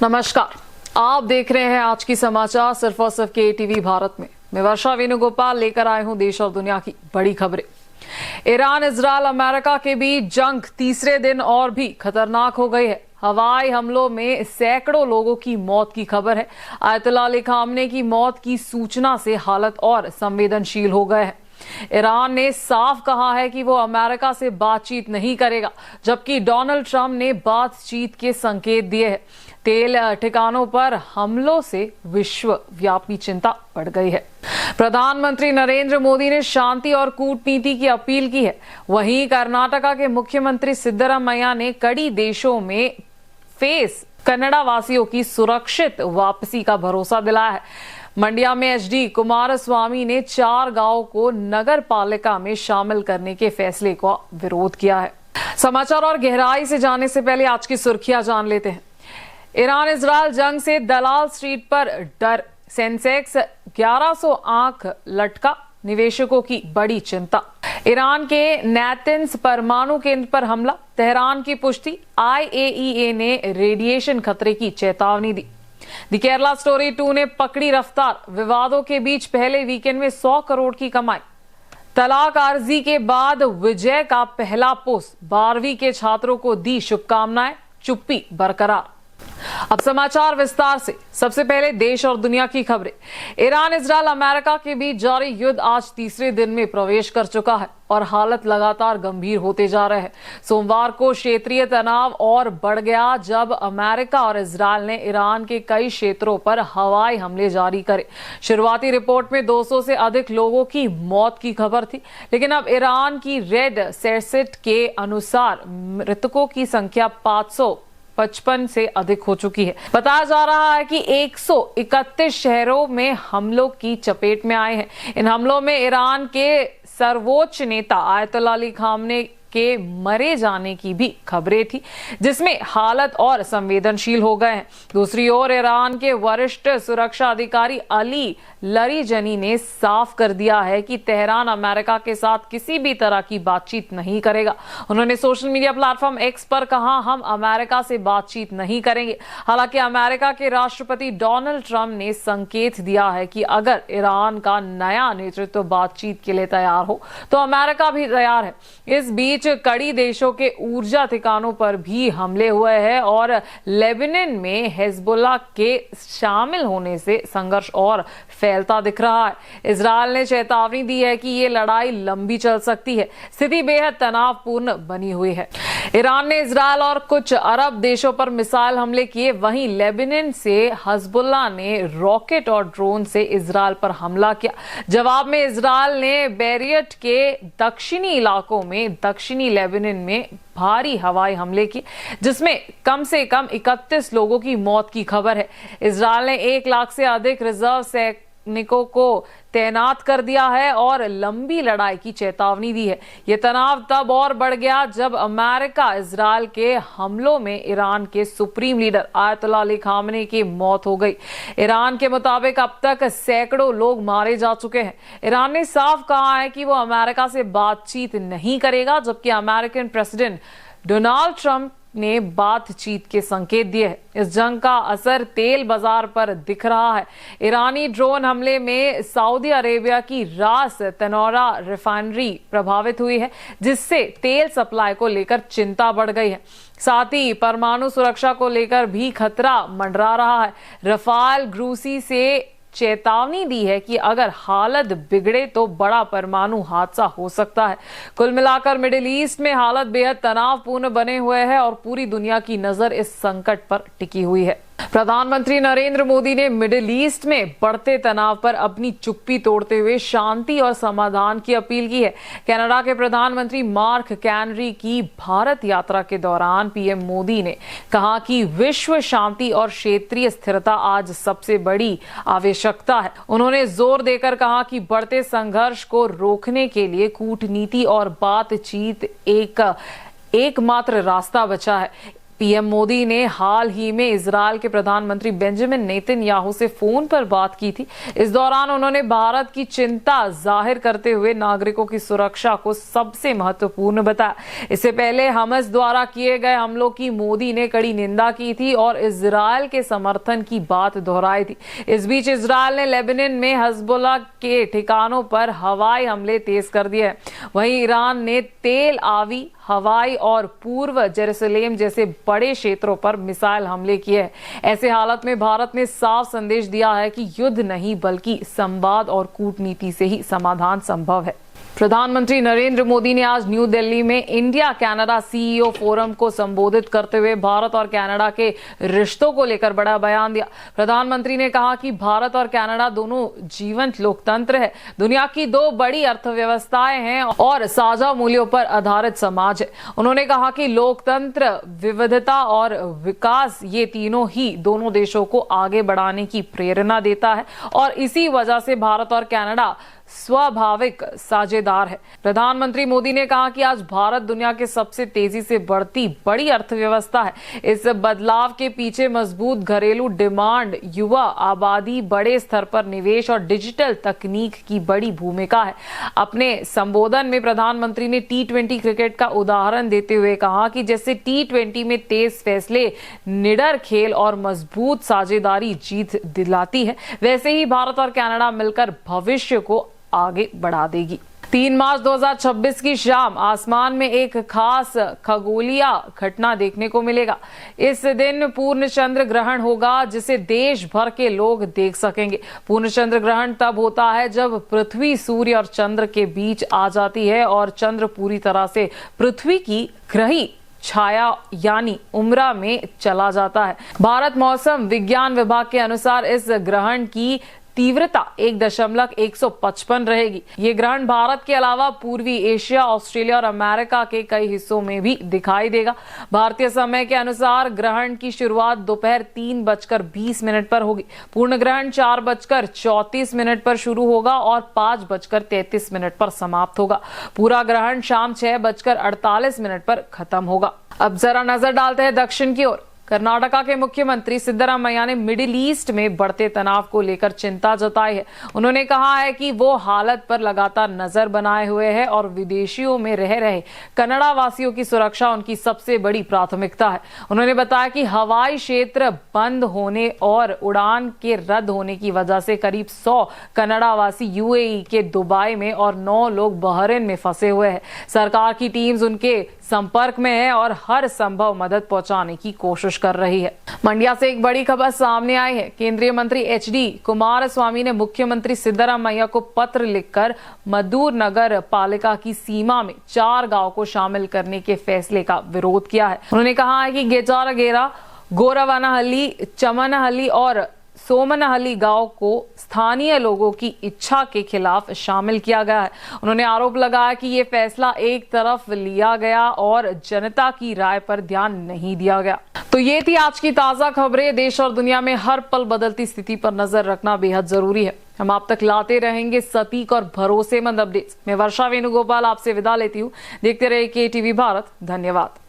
नमस्कार, आप देख रहे हैं आज की समाचार सिर्फ और सिर्फ के टीवी भारत में। मैं वर्षा वेणुगोपाल लेकर आए हूं देश और दुनिया की बड़ी खबरें। ईरान, इजरायल, अमेरिका के बीच जंग तीसरे दिन और भी खतरनाक हो गई है। हवाई हमलों में सैकड़ों लोगों की मौत की खबर है। आयतुल्लाह अली खामने की मौत की सूचना से हालत और संवेदनशील हो गए हैं। ईरान ने साफ कहा है कि वो अमेरिका से बातचीत नहीं करेगा, जबकि डोनाल्ड ट्रंप ने बातचीत के संकेत दिए हैं। तेल ठिकानों पर हमलों से विश्वव्यापी चिंता बढ़ गई है। प्रधानमंत्री नरेंद्र मोदी ने शांति और कूटनीति की अपील की है। वहीं कर्नाटका के मुख्यमंत्री सिद्धरामैया ने कड़ी देशों में फेस कन्नड़ा वासियों की सुरक्षित वापसी का भरोसा दिलाया है। मंड्या में एचडी कुमारस्वामी ने 4 गांवों को नगर पालिका में शामिल करने के फैसले का विरोध किया है। समाचार और गहराई से जानने से पहले आज की सुर्खियां जान लेते हैं। ईरान इजरायल जंग से दलाल स्ट्रीट पर डर, सेंसेक्स 1100 आंख लटका, निवेशकों की बड़ी चिंता। ईरान के नैतन्स परमाणु केंद्र पर हमला, तेहरान की पुष्टि, IAEA ने रेडिएशन खतरे की चेतावनी दी। द केरला स्टोरी 2 ने पकड़ी रफ्तार, विवादों के बीच पहले वीकेंड में 100 करोड़ की कमाई। तलाक आर्जी के बाद विजय का पहला पोस्ट, 12वीं के छात्रों को दी शुभकामनाएं, चुप्पी बरकरार। अब समाचार विस्तार से। सबसे पहले देश और दुनिया की खबरें। ईरान, इजरायल, अमेरिका के बीच जारी युद्ध आज तीसरे दिन में प्रवेश कर चुका है और हालत लगातार गंभीर होते जा रहे हैं। सोमवार को क्षेत्रीय तनाव और बढ़ गया जब अमेरिका और इजरायल ने ईरान के कई क्षेत्रों पर हवाई हमले जारी करे। शुरुआती रिपोर्ट में 200 से अधिक लोगों की मौत की खबर थी, लेकिन अब ईरान की रेड सेरसिट के अनुसार मृतकों की संख्या 555 से अधिक हो चुकी है। बताया जा रहा है कि 131 शहरों में हमलों की चपेट में आए हैं। इन हमलों में ईरान के सर्वोच्च नेता आयतुल्लाह अली खामने के मरे जाने की भी खबरें थी, जिसमें हालत और संवेदनशील हो गए हैं। दूसरी ओर ईरान के वरिष्ठ सुरक्षा अधिकारी अली लरीजनी ने साफ कर दिया है कि तेहरान अमेरिका के साथ किसी भी तरह की बातचीत नहीं करेगा। उन्होंने सोशल मीडिया प्लेटफॉर्म एक्स पर कहा, हम अमेरिका से बातचीत नहीं करेंगे। हालांकि अमेरिका के राष्ट्रपति डोनाल्ड ट्रंप ने संकेत दिया है कि अगर ईरान का नया नेतृत्व बातचीत के लिए तैयार हो तो अमेरिका भी तैयार है। इस बीच कड़ी देशों के ऊर्जा ठिकानों पर भी हमले हुए हैं और लेबनान में हिजबुल्लाह के शामिल होने से संघर्ष और फैलता दिख रहा है। इजरायल ने चेतावनी दी है कि ये लड़ाई लंबी चल सकती है। स्थिति बेहद तनावपूर्ण बनी हुई है। ईरान ने इजरायल और कुछ अरब देशों पर मिसाइल हमले किए। वहीं लेबनान से हिजबुल्लाह ने रॉकेट और ड्रोन से इजरायल पर हमला किया। जवाब में इजरायल ने बेरियट के दक्षिणी इलाकों में दक्षिणी लेबनान में भारी हवाई हमले किए, जिसमें कम से कम 31 लोगों की मौत की खबर है। इजरायल ने 1 लाख से अधिक रिजर्व सैनिकों को तैनात कर दिया है और लंबी लड़ाई की चेतावनी दी है। यह तनाव तब और बढ़ गया जब अमेरिका इजरायल के हमलों में ईरान के सुप्रीम लीडर आयतुल्लाह अली खामने की मौत हो गई। ईरान के मुताबिक अब तक सैकड़ों लोग मारे जा चुके हैं। ईरान ने साफ कहा है कि वो अमेरिका से बातचीत नहीं करेगा, जबकि अमेरिकन प्रेसिडेंट डोनाल्ड ट्रंप ने बातचीत के संकेत दिए हैं। इस जंग का असर तेल बाजार पर दिख रहा है। ईरानी ड्रोन हमले में सऊदी अरेबिया की रास तनौरा रिफाइनरी प्रभावित हुई है, जिससे तेल सप्लाई को लेकर चिंता बढ़ गई है। साथ ही परमाणु सुरक्षा को लेकर भी खतरा मंडरा रहा है। रफाल ग्रूसी से चेतावनी दी है कि अगर हालत बिगड़े तो बड़ा परमाणु हादसा हो सकता है। कुल मिलाकर मिडिल ईस्ट में हालत बेहद तनावपूर्ण बने हुए हैं और पूरी दुनिया की नजर इस संकट पर टिकी हुई है। प्रधानमंत्री नरेंद्र मोदी ने मिडिल ईस्ट में बढ़ते तनाव पर अपनी चुप्पी तोड़ते हुए शांति और समाधान की अपील की है। कनाडा के प्रधानमंत्री मार्क कैनरी की भारत यात्रा के दौरान पीएम मोदी ने कहा कि विश्व शांति और क्षेत्रीय स्थिरता आज सबसे बड़ी आवश्यकता है। उन्होंने जोर देकर कहा कि बढ़ते संघर्ष को रोकने के लिए कूटनीति और बातचीत एकमात्र रास्ता बचा है। पीएम मोदी ने हाल ही में इजरायल के प्रधानमंत्री बेंजामिन नेतन्याहू से फोन पर बात की थी। इस दौरान उन्होंने भारत की चिंता जाहिर करते हुए नागरिकों की सुरक्षा को सबसे महत्वपूर्ण बताया। इससे पहले हमास द्वारा किए गए हमलों की मोदी ने कड़ी निंदा की थी और इजरायल के समर्थन की बात दोहराई थी। इस बीच इजरायल ने लेबनान में हिजबुल्लाह के ठिकानों पर हवाई हमले तेज कर दिए हैं। वहीं ईरान ने तेल आवी, हवाई और पूर्व जेरूसलेम जैसे बड़े क्षेत्रों पर मिसाइल हमले किए हैं। ऐसे हालत में भारत ने साफ संदेश दिया है कि युद्ध नहीं बल्कि संवाद और कूटनीति से ही समाधान संभव है। प्रधानमंत्री नरेंद्र मोदी ने आज न्यू दिल्ली में इंडिया कनाडा सीईओ फोरम को संबोधित करते हुए भारत और कनाडा के रिश्तों को लेकर बड़ा बयान दिया। प्रधानमंत्री ने कहा कि भारत और कनाडा दोनों जीवंत लोकतंत्र है, दुनिया की दो बड़ी अर्थव्यवस्थाएं हैं और साझा मूल्यों पर आधारित समाज है। उन्होंने कहा कि लोकतंत्र, विविधता और विकास, ये तीनों ही दोनों देशों को आगे बढ़ाने की प्रेरणा देता है और इसी वजह से भारत और कनाडा स्वाभाविक साझेदार है। प्रधानमंत्री मोदी ने कहा कि आज भारत दुनिया के सबसे तेजी से बढ़ती बड़ी अर्थव्यवस्था है। इस बदलाव के पीछे मजबूत घरेलू डिमांड, युवा आबादी, बड़े स्तर पर निवेश और डिजिटल तकनीक की बड़ी भूमिका है। अपने संबोधन में प्रधानमंत्री ने T20 क्रिकेट का उदाहरण देते हुए कहा कि जैसे T20 में तेज फैसले, निडर खेल और मजबूत साझेदारी जीत दिलाती है, वैसे ही भारत और कनाडा मिलकर भविष्य को आगे बढ़ा देगी। 3 मार्च 2026 की शाम आसमान में एक खास खगोलीय घटना देखने को मिलेगा। इस दिन पूर्ण चंद्र ग्रहण होगा जिसे देश भर के लोग देख सकेंगे। पूर्ण चंद्र ग्रहण तब होता है जब पृथ्वी सूर्य और चंद्र के बीच आ जाती है और चंद्र पूरी तरह से पृथ्वी की ग्रही छाया यानी उम्रा में चला जाता है। भारत मौसम विज्ञान विभाग के अनुसार इस ग्रहण की तीव्रता 1.155 रहेगी। ये ग्रहण भारत के अलावा पूर्वी एशिया, ऑस्ट्रेलिया और अमेरिका के कई हिस्सों में भी दिखाई देगा। भारतीय समय के अनुसार ग्रहण की शुरुआत दोपहर 3:20 पर होगी। पूर्ण ग्रहण 4:34 पर शुरू होगा और 5:33 पर समाप्त होगा। पूरा ग्रहण शाम 6:48 पर खत्म होगा। अब जरा नजर डालते हैं दक्षिण की ओर। कर्नाटका के मुख्यमंत्री सिद्धरामैया ने मिडिल ईस्ट में बढ़ते तनाव को लेकर चिंता जताई है। उन्होंने कहा है कि वो हालत पर लगातार नजर बनाए हुए हैं और विदेशियों में रह रहे कन्नड़ा वासियों की सुरक्षा उनकी सबसे बड़ी प्राथमिकता है। उन्होंने बताया कि हवाई क्षेत्र बंद होने और उड़ान के रद्द होने की वजह से करीब 100 कन्नड़ा वासी यूएई के दुबई में और 9 लोग बहरीन में फंसे हुए हैं। सरकार की टीम्स उनके संपर्क में है और हर संभव मदद पहुंचाने की कोशिश कर रही है। मंड्या से एक बड़ी खबर सामने आई है। केंद्रीय मंत्री HD कुमारस्वामी ने मुख्यमंत्री सिद्धरामैया को पत्र लिखकर मद्दूर नगर पालिका की सीमा में 4 गांव को शामिल करने के फैसले का विरोध किया है। उन्होंने कहा है कि गेजारगेरा, गोरवानाहल्ली, चमनहल्ली और सोमनहल्ली गांव को स्थानीय लोगों की इच्छा के खिलाफ शामिल किया गया है। उन्होंने आरोप लगाया कि ये फैसला एक तरफ लिया गया और जनता की राय पर ध्यान नहीं दिया गया। तो ये थी आज की ताजा खबरें। देश और दुनिया में हर पल बदलती स्थिति पर नजर रखना बेहद जरूरी है। हम आप तक लाते रहेंगे सटीक और भरोसेमंद अपडेट्स। मैं वर्षा वेणुगोपाल आपसे विदा लेती हूँ। देखते रहिए KTV भारत। धन्यवाद।